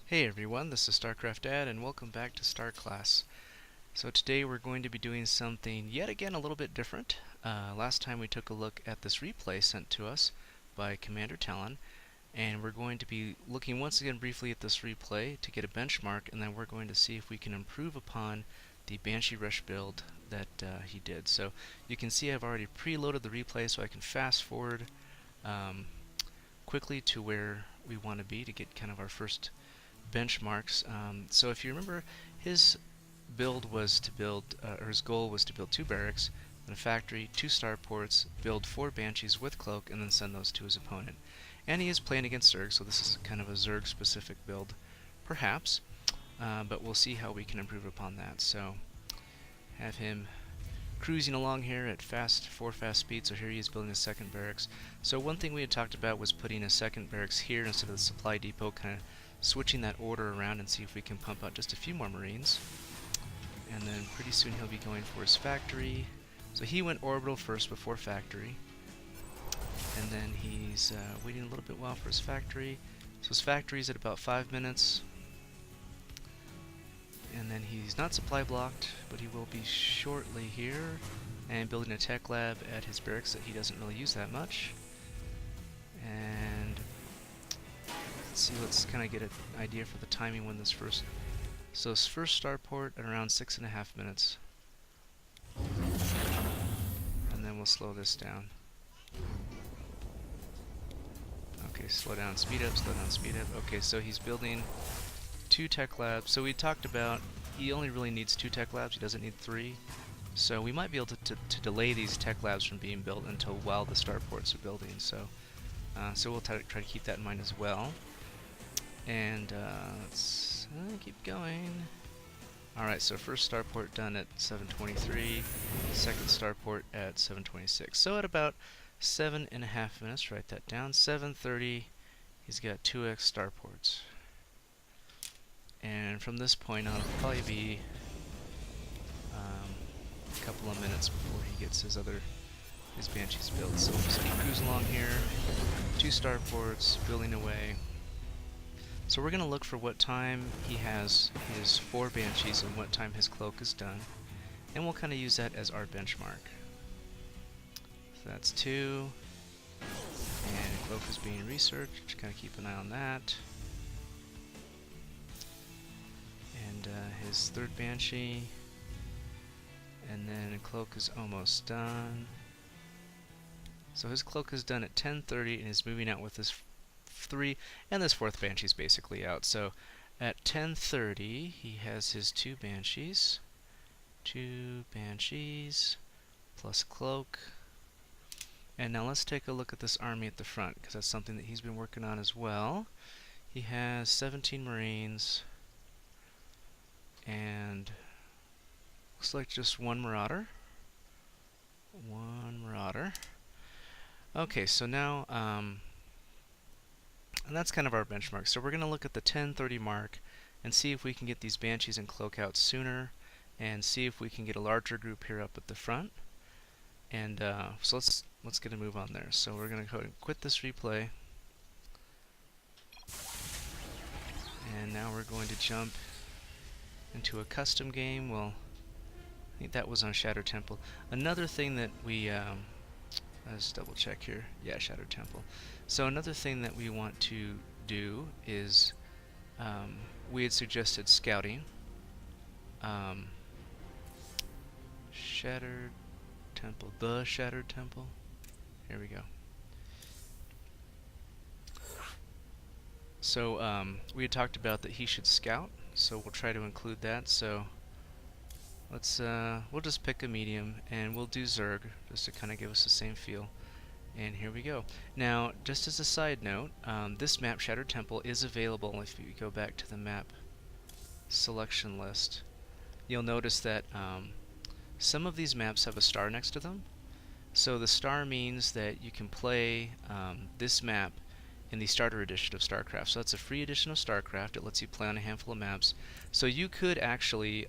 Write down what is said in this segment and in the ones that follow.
Hey everyone, this is StarCraft Dad and welcome back to StarClass. So today we're going to be doing something yet again a little bit different. Last time we took a look at this replay sent to us by CmdrTallon, and we're going to be looking once again briefly at this replay to get a benchmark, and then we're going to see if we can improve upon the Banshee Rush build that he did. So you can see I've already preloaded the replay so I can fast forward quickly to where we want to be to get kind of our first benchmarks. So if you remember, his build was to build, or his goal was to build 2 barracks, then a factory, 2 starports, build 4 banshees with cloak, and then send those to his opponent. And he is playing against Zerg, so this is kind of a Zerg-specific build, perhaps, but we'll see how we can improve upon that. So have him cruising along here at 4 fast speed, so here he is building a second barracks. So one thing we had talked about was putting a second barracks here instead of the supply depot, kind of switching that order around and see if we can pump out just a few more Marines. And then pretty soon he'll be going for his factory. So he went orbital first before factory. And then he's waiting a little bit while for his factory. So his factory's at about 5 minutes. And then he's not supply blocked, but he will be shortly here. And building a tech lab at his barracks that he doesn't really use that much. And let's kind of get an idea for the timing when this first... So his first starport at around 6.5 minutes. And then we'll slow this down. Okay, slow down, speed up, slow down, speed up. Okay, so he's building 2 tech labs. So we talked about he only really needs 2 tech labs, he doesn't need 3. So we might be able to delay these tech labs from being built until while the starports are building. So we'll try to keep that in mind as well. And let's keep going. Alright, so first starport done at 7:23, second starport at 7:26. So at about 7.5 minutes, write that down, 7:30, he's got 2x starports. And from this point on, it'll probably be a couple of minutes before he gets his Banshees built. So we'll just keep cruising along here, 2 starports, building away. So we're going to look for what time he has his 4 Banshees and what time his cloak is done. And we'll kind of use that as our benchmark. So that's 2. And cloak is being researched. Kind of keep an eye on that. And his 3rd Banshee. And then cloak is almost done. So his cloak is done at 10:30 and is moving out with his 3, and this 4th Banshee's basically out. So at 10:30 he has his 2 Banshees. 2 Banshees plus cloak. And now let's take a look at this army at the front, because that's something that he's been working on as well. He has 17 Marines and looks like just 1 Marauder. 1 Marauder. Okay, so now and that's kind of our benchmark. So we're going to look at the 10:30 mark and see if we can get these Banshees and cloak out sooner, and see if we can get a larger group here up at the front. And so let's get a move on there. So we're going to go ahead and quit this replay, and now we're going to jump into a custom game. Well, I think that was on Shadow Temple. Another thing that we let's double check here. Yeah, Shadow Temple. So another thing that we want to do is we had suggested scouting. Shattered Temple. The Shattered Temple. Here we go. So we had talked about that he should scout, so we'll try to include that. So let's we'll just pick a medium and we'll do Zerg just to kind of give us the same feel. And here we go. Now, just as a side note, this map, Shattered Temple, is available if you go back to the map selection list. You'll notice that some of these maps have a star next to them. So the star means that you can play this map in the starter edition of StarCraft. So that's a free edition of StarCraft. It lets you play on a handful of maps. So you could actually,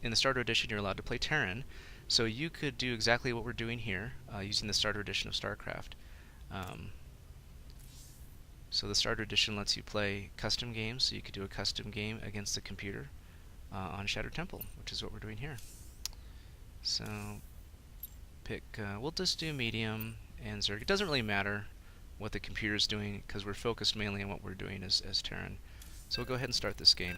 in the starter edition, you're allowed to play Terran. So you could do exactly what we're doing here using the starter edition of StarCraft. So the Starter Edition lets you play custom games, so you could do a custom game against the computer on Shattered Temple, which is what we're doing here. So pick, we'll just do medium and Zerg. It doesn't really matter what the computer's doing because we're focused mainly on what we're doing as Terran. So we'll go ahead and start this game.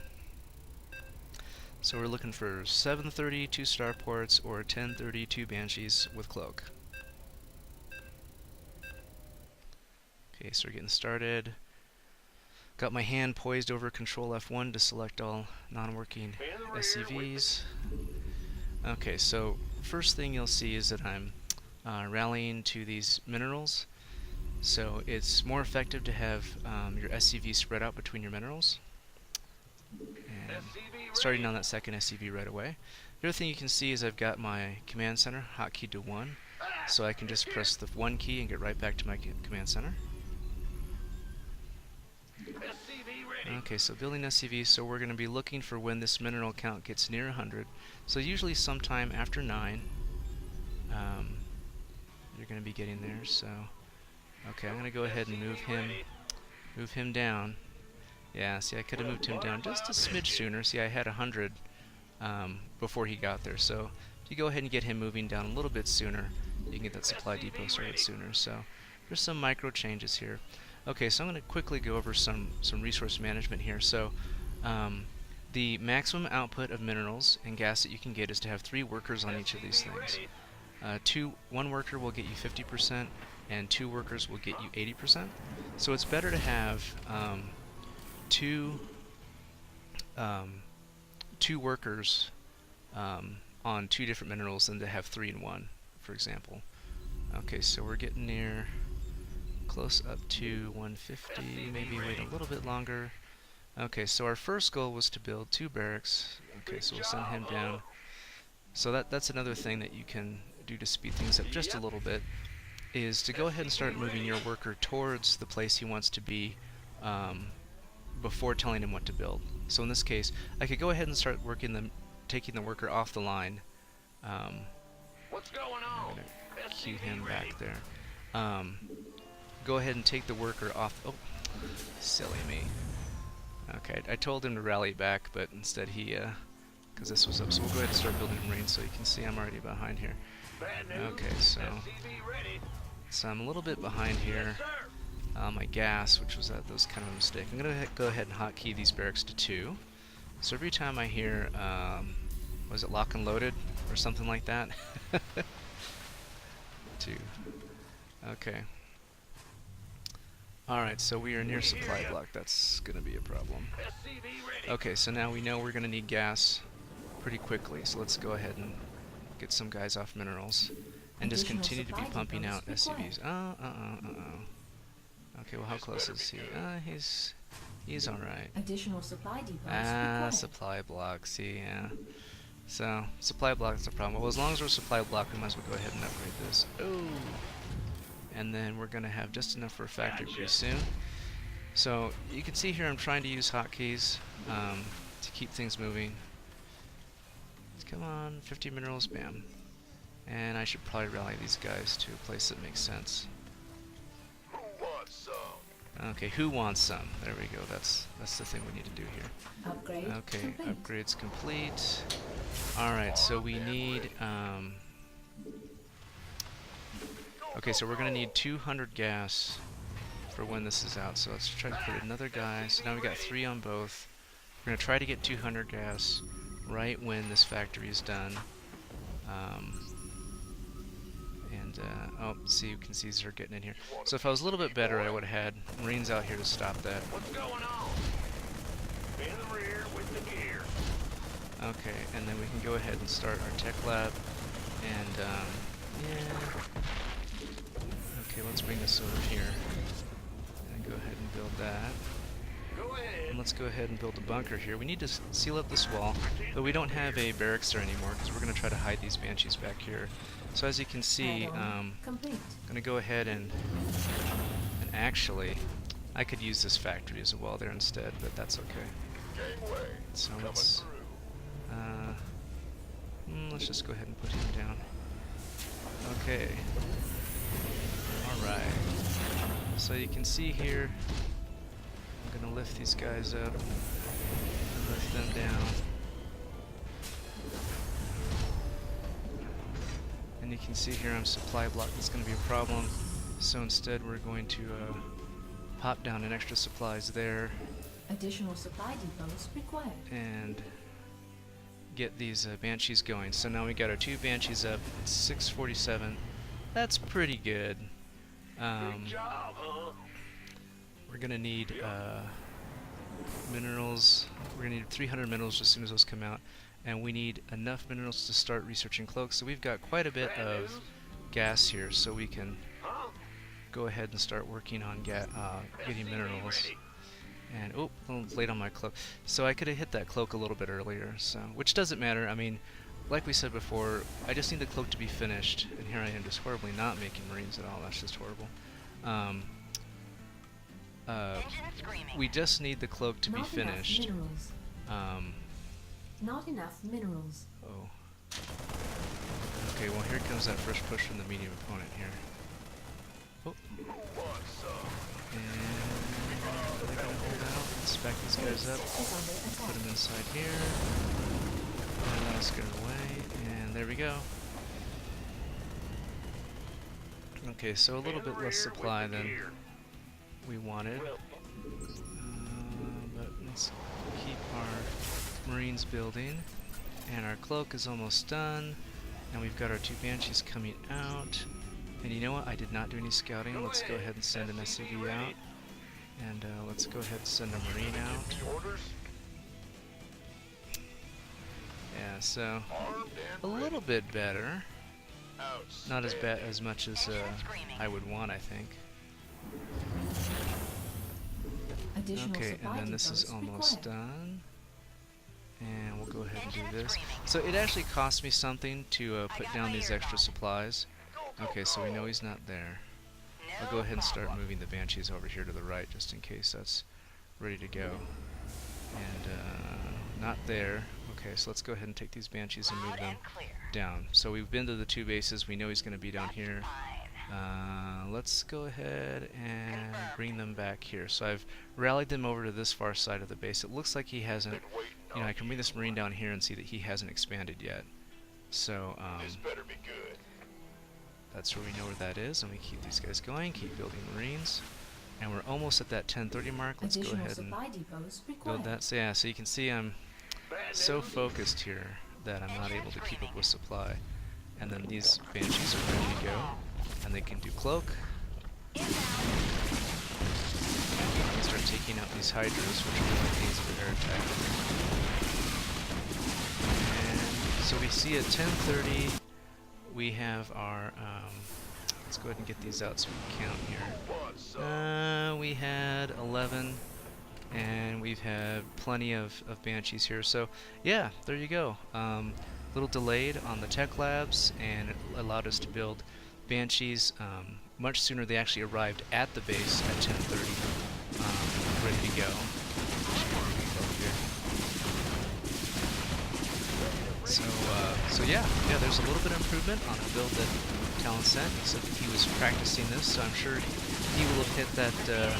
So we're looking for 730 2 starports or 1030 2 banshees with cloak. Okay, so we're getting started. Got my hand poised over Control F1 to select all non-working SCVs. Okay, so first thing you'll see is that I'm rallying to these minerals. So it's more effective to have your SCV spread out between your minerals. And starting on that second SCV right away. The other thing you can see is I've got my command center hotkeyed to 1, so I can just press the 1 key and get right back to my command center. Okay, so building SCV, so we're going to be looking for when this mineral count gets near 100. So usually sometime after 9, you're going to be getting there. So, okay, I'm going to go ahead and move him down. Yeah, see, I could have moved him down just a smidge sooner. See, I had 100 before he got there. So if you go ahead and get him moving down a little bit sooner, you can get that supply depot started sooner. So there's some micro changes here. Okay, so I'm going to quickly go over some resource management here. So the maximum output of minerals and gas that you can get is to have 3 workers on each of these things. One worker will get you 50%, and 2 workers will get you 80%. So it's better to have two workers on 2 different minerals than to have 3 in 1, for example. Okay, so we're getting near, close up to 150, maybe wait a little bit longer. Okay, so our first goal was to build 2 barracks. Okay, so we'll send him down. So that's another thing that you can do to speed things up just a little bit, is to go ahead and start moving your worker towards the place he wants to be before telling him what to build. So in this case, I could go ahead and start taking the worker off the line. What's going on? I'm going to cue him back there. Go ahead and take the worker off. Oh, silly me. Okay, I told him to rally back, but instead he, because this was up. So we'll go ahead and start building range so you can see I'm already behind here. Okay, so I'm a little bit behind here. My gas, which was that was kind of a mistake. I'm going to go ahead and hotkey these barracks to 2. So every time I hear, was it lock and loaded or something like that? 2. Okay. Alright, so we are near supply block. That's going to be a problem. Okay, so now we know we're going to need gas pretty quickly. So let's go ahead and get some guys off minerals and just continue to be pumping out SCVs. Okay, well, how close is he? He's alright. Additional supply depots. Supply block. See, yeah. So, supply block is a problem. Well, as long as we're supply block, we might as well go ahead and upgrade this. Oh! And then we're going to have just enough for a factory pretty soon. So, you can see here I'm trying to use hotkeys to keep things moving. Come on, 50 minerals, bam. And I should probably rally these guys to a place that makes sense. Who wants some? Okay, who wants some? There we go. That's the thing we need to do here. Upgrade Okay, complete. upgrades complete. Alright, so we need okay, so we're gonna need 200 gas for when this is out. So let's try to put another guy. So now we got 3 on both. We're gonna try to get 200 gas right when this factory is done. Oh, see, you can see they're getting in here. So if I was a little bit better, I would have had Marines out here to stop that. What's going on? In the rear with the gear. Okay, and then we can go ahead and start our tech lab. And, yeah. Okay, let's bring this over here. And go ahead and build that. Go ahead. And let's go ahead and build a bunker here. We need to seal up this wall, but we don't have a barracks there anymore because we're going to try to hide these banshees back here. So as you can see, I'm Complete. going to go ahead and actually, I could use this factory as a wall there instead, but that's okay. Gangway. So Coming let's just go ahead and put him down. Okay. Alright. So you can see here, gonna lift these guys up and lift them down. And you can see here I'm supply block. That's going to be a problem. So instead we're going to pop down an extra supplies there. Additional supply depots required. And get these Banshees going. So now we got our 2 Banshees up. It's 647. That's pretty good. Good job, huh? We're going to need minerals. We're going to need 300 minerals as soon as those come out. And we need enough minerals to start researching cloaks. So we've got quite a bit of gas here, so we can go ahead and start working on getting minerals. And oh, a little late on my cloak. So I could have hit that cloak a little bit earlier, so which doesn't matter. I mean, like we said before, I just need the cloak to be finished, and here I am just horribly not making marines at all. That's just horrible. We just need the cloak to be finished. Not enough minerals. Oh. Okay, well here comes that first push from the medium opponent here. Oh. And are they gonna hold out? Let's back these guys up. Put them inside here. And let us get away. And there we go. Okay, so a little bit less supply than we wanted. But let's keep our Marines building. And our cloak is almost done. And we've got our 2 Banshees coming out. And you know what? I did not do any scouting. Let's go ahead and send an SCV out. And let's go ahead and send a Marine out. Yeah, so a little bit better. Not as bad as much as I would want, I think. Okay, and then this is almost done. And we'll go ahead and do this. So it actually cost me something to put down these extra supplies. Okay, so we know he's not there. I'll go ahead and start moving the Banshees over here to the right just in case that's ready to go. And not there. Okay, so let's go ahead and take these Banshees and move them down. So we've been to the 2 bases. We know he's going to be down here. Let's go ahead and bring them back here. So I've rallied them over to this far side of the base. It looks like he hasn't, you know, I can bring this Marine down here and see that he hasn't expanded yet. So that's where we know where that is, and we keep these guys going, keep building Marines. And we're almost at that 1030 mark. Let's go ahead and build that. So yeah, so you can see I'm so focused here that I'm not able to keep up with supply. And then these Banshees are ready to go, and they can do cloak. And we can start taking out these Hydras, which are like these for air attack. And so we see at 1030 we have our, let's go ahead and get these out so we can count here. We had 11, and we've had plenty of Banshees here. So yeah, there you go. Little delayed on the tech labs, and it allowed us to build Banshees much sooner. They actually arrived at the base at 10:30, ready to go. So yeah, there's a little bit of improvement on the build that Talon sent. He said that he was practicing this, so I'm sure he will have hit that the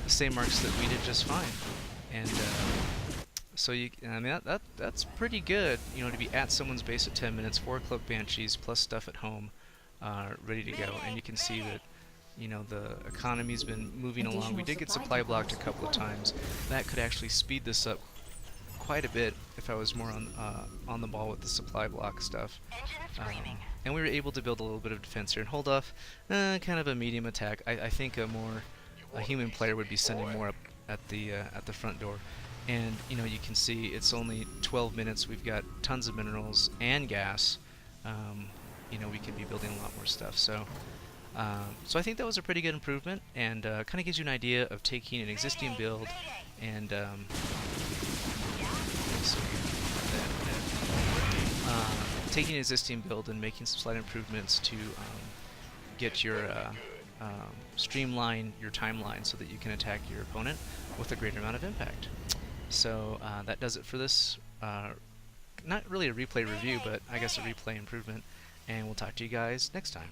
same marks that we did just fine. And so I mean that's pretty good, you know, to be at someone's base at 10 minutes, 4 cloak Banshees plus stuff at home, ready to go. And you can see that, you know, the economy's been moving along. We did get supply blocked a couple of times. That could actually speed this up quite a bit if I was more on the ball with the supply block stuff. And we were able to build a little bit of defense here and hold off kind of a medium attack. I think a human player would be sending more up at the front door. And you know, you can see it's only 12 minutes. We've got tons of minerals and gas. You know, we could be building a lot more stuff. So I think that was a pretty good improvement, and kind of gives you an idea of taking an existing build and taking an existing build and making some slight improvements to get your streamline your timeline so that you can attack your opponent with a greater amount of impact. So that does it for this. Not really a replay review, but I guess a replay improvement. And we'll talk to you guys next time.